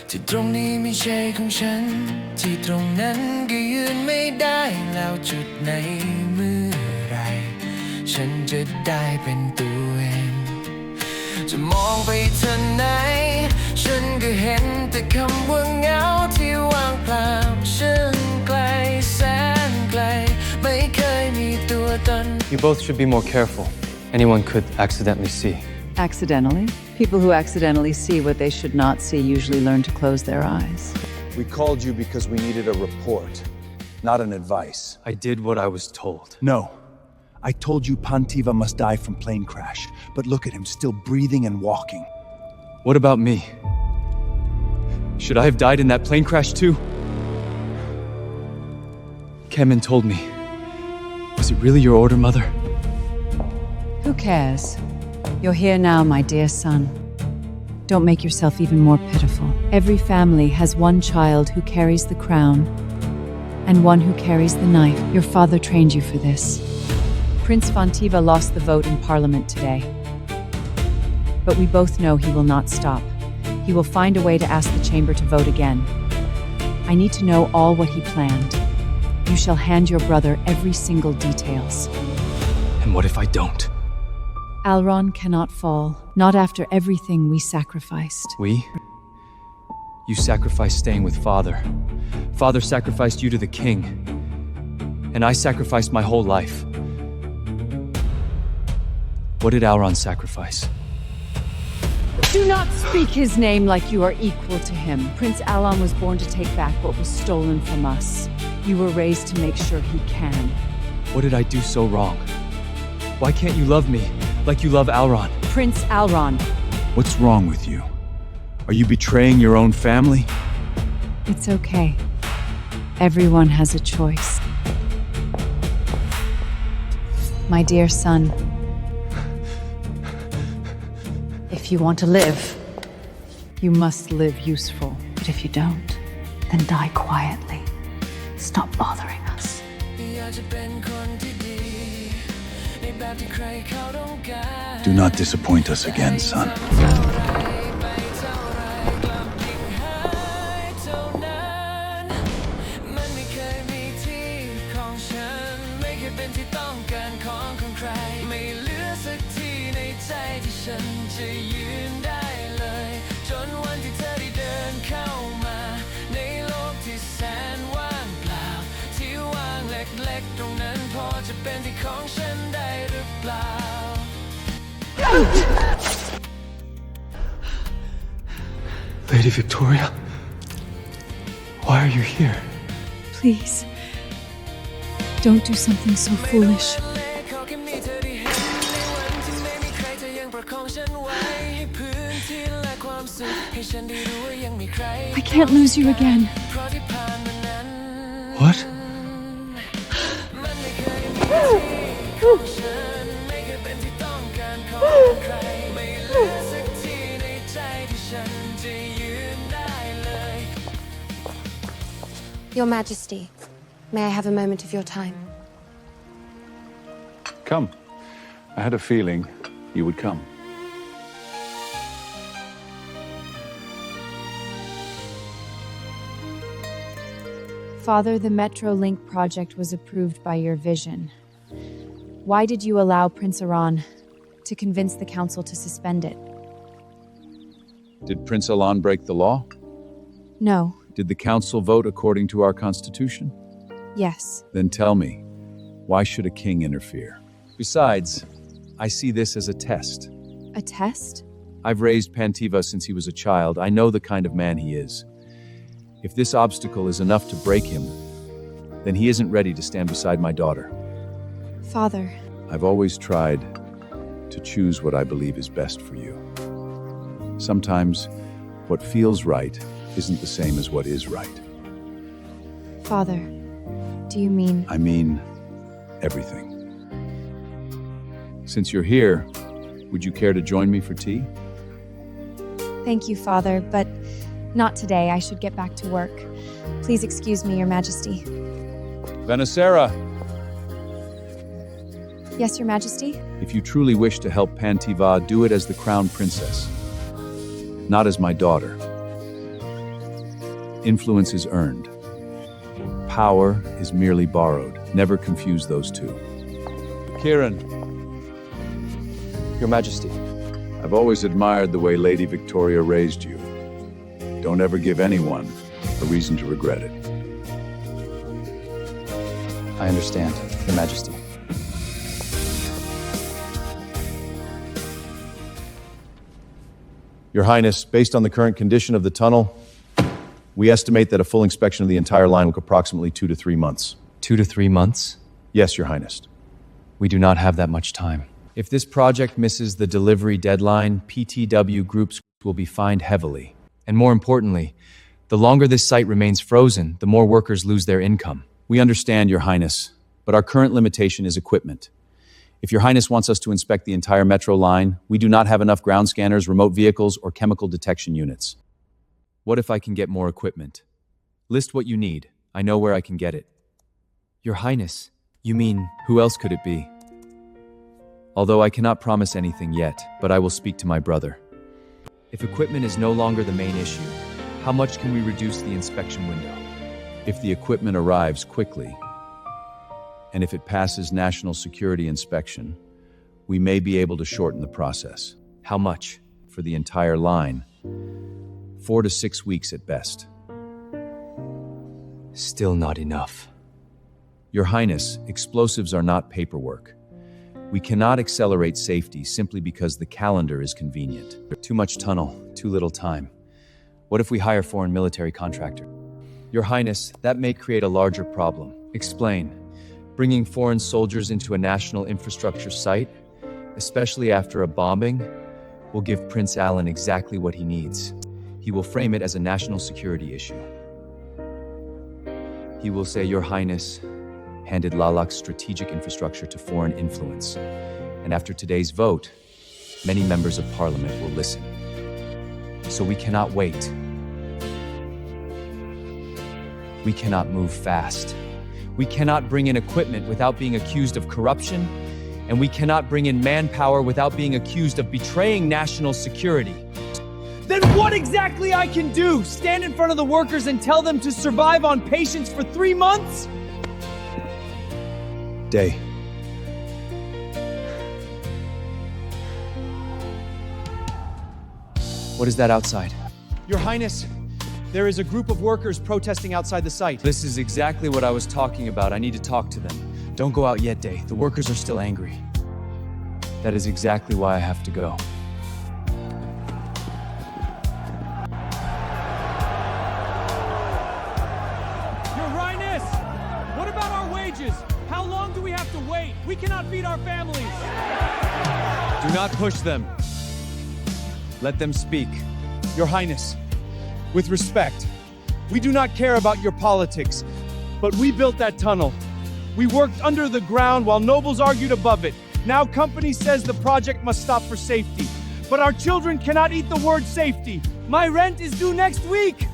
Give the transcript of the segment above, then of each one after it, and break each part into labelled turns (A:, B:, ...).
A: ที่ตรงนี้ไม่ใช่ของฉันที่ตรงนั้นก็ยืนไม่ได้แล้วจุดไหนเมื่อไรฉันจะได้เป็นตัวเองจะมองไปทางไหนฉันก็เห็นแต่คำว่าเหงาที่ว่างเปล่าฉันไกลแสนไกลไม่เคยมีตัวตน
B: You both should be more careful. Anyone could accidentally see.
C: Accidentally? People who accidentally see what they should not see usually learn to close their eyes.
D: We called you because we needed a report, not an advice.
B: I did what I was told.
D: No. I told you Pantiva must die from plane crash, but look at him still breathing and walking.
B: What about me? Should I have died in that plane crash too? Kemen told me. Was it really your order, Mother?
C: Who cares? You're here now, my dear son. Don't make yourself even more pitiful. Every family has one child who carries the crown and one who carries the knife. Your father trained you for this. Prince Fantiva lost the vote in Parliament today. But we both know he will not stop. He will find a way to ask the chamber to vote again. I need to know all what he planned. You shall hand your brother every single details.
B: And what if I don't?
C: Alron cannot fall, not after everything we sacrificed.
B: We? You sacrificed staying with Father. Father sacrificed you to the king. And I sacrificed my whole life. What did Alron sacrifice?
C: Do not speak his name like you are equal to him. Prince Alon was born to take back what was stolen from us. You were raised to make sure he can.
B: What did I do so wrong? Why can't you love me like you love Alron?
C: Prince Alron.
D: What's wrong with you? Are you betraying your own family?
C: It's okay. Everyone has a choice. My dear son, if you want to live, you must live useful. But if you don't, then die quietly. Stop bothering us.
D: Do not disappoint us again, son.
B: Lady Victoria? Why are you here?
C: Please, don't do something so foolish. I can't lose you again.
B: What?
E: Your Majesty, may I have a moment of your time?
D: Come. I had a feeling you would come.
F: Father, the Metrolink project was approved by your vision. Why did you allow Prince Aran to convince the council to suspend it?
D: Did Prince Alon break the law?
F: No.
D: Did the council vote according to our constitution?
F: Yes.
D: Then tell me, why should a king interfere? Besides, I see this as a test.
F: A test?
D: I've raised Pantiva since he was a child. I know the kind of man he is. If this obstacle is enough to break him, then he isn't ready to stand beside my daughter.
F: Father.
D: I've always tried to choose what I believe is best for you. Sometimes what feels right isn't the same as what is right.
F: Father, do you mean...
D: I mean everything. Since you're here, would you care to join me for tea?
F: Thank you, Father, but not today. I should get back to work. Please excuse me, Your Majesty.
D: Vanacera!
F: Yes, Your Majesty?
D: If you truly wish to help Pantiva, do it as the crown princess, not as my daughter. Influence is earned. Power is merely borrowed. Never confuse those two.
B: Kiran. Your Majesty.
D: I've always admired the way Lady Victoria raised you. Don't ever give anyone a reason to regret it.
B: I understand, Your Majesty.
D: Your Highness, based on the current condition of the tunnel, we estimate that a full inspection of the entire line will take approximately 2 to 3 months.
B: 2 to 3 months?
D: Yes, Your Highness.
B: We do not have that much time. If this project misses the delivery deadline, PTW groups will be fined heavily. And more importantly, the longer this site remains frozen, the more workers lose their income.
D: We understand, Your Highness, but our current limitation is equipment. If Your Highness wants us to inspect the entire metro line, we do not have enough ground scanners, remote vehicles, or chemical detection units.
B: What if I can get more equipment? List what you need. I know where I can get it. Your Highness, you mean, who else could it be? Although I cannot promise anything yet, but I will speak to my brother. If equipment is no longer the main issue, how much can we reduce the inspection window?
D: If the equipment arrives quickly, and if it passes national security inspection, we may be able to shorten the process.
B: How much?
D: For the entire line, 4 to 6 weeks at best.
B: Still not enough.
D: Your Highness, explosives are not paperwork. We cannot accelerate safety simply because the calendar is convenient.
B: Too much tunnel, too little time. What if we hire foreign military contractor? Your Highness, that may create a larger problem. Explain. Bringing foreign soldiers into a national infrastructure site, especially after a bombing, will give Prince Alan exactly what he needs. He will frame it as a national security issue. He will say, Your Highness handed Lalak's strategic infrastructure to foreign influence. And after today's vote, many members of parliament will listen. So we cannot wait. We cannot move fast. We cannot bring in equipment without being accused of corruption, and we cannot bring in manpower without being accused of betraying national security. Then what exactly I can do? Stand in front of the workers and tell them to survive on patience for 3 months?
D: Day.
B: What is that outside? Your Highness, there is a group of workers protesting outside the site. This is exactly what I was talking about. I need to talk to them. Don't go out yet, Day. The workers are still angry. That is exactly why I have to go. Your Highness! What about our wages? How long do we have to wait? We cannot feed our families. Do not push them. Let them speak. Your Highness, with respect, we do not care about your politics, but we built that tunnel. We worked under the ground while nobles argued above it. Now company says the project must stop for safety. But our children cannot eat the word safety. My rent is due next week.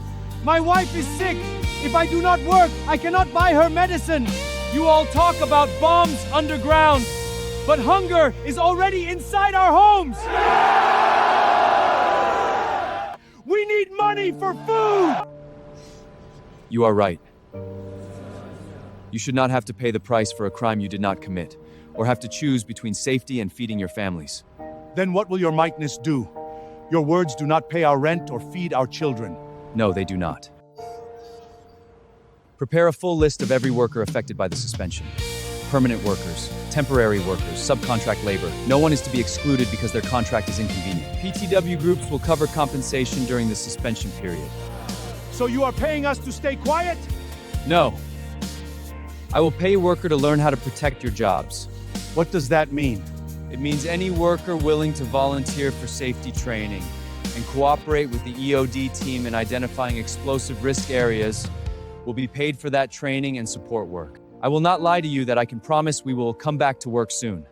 B: My wife is sick. If I do not work, I cannot buy her medicine. You all talk about bombs underground, but hunger is already inside our homes. We need money for food! You are right. You should not have to pay the price for a crime you did not commit, or have to choose between safety and feeding your families.
G: Then what will your mightiness do? Your words do not pay our rent or feed our children.
B: No, they do not. Prepare a full list of every worker affected by the suspension. Permanent workers, temporary workers, subcontract labor. No one is to be excluded because their contract is inconvenient. PTW groups will cover compensation during the suspension period.
G: So you are paying us to stay quiet?
B: No. I will pay a worker to learn how to protect your jobs.
G: What does that mean?
B: It means any worker willing to volunteer for safety training and cooperate with the EOD team in identifying explosive risk areas will be paid for that training and support work. I will not lie to you that I can promise we will come back to work soon.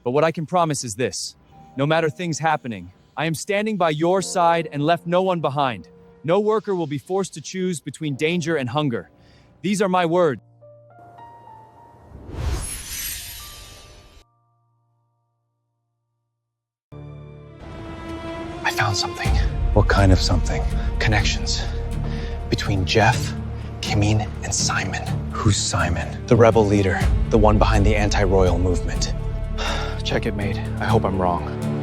B: But what I can promise is this. No matter things happening, I am standing by your side and left no one behind. No worker will be forced to choose between danger and hunger. These are my words. I found something.
G: What kind of something?
B: Connections
H: between Jeff, Kimine, and Simon. Who's Simon? The rebel leader, the one behind the anti-royal movement. Check it, mate. I hope I'm wrong.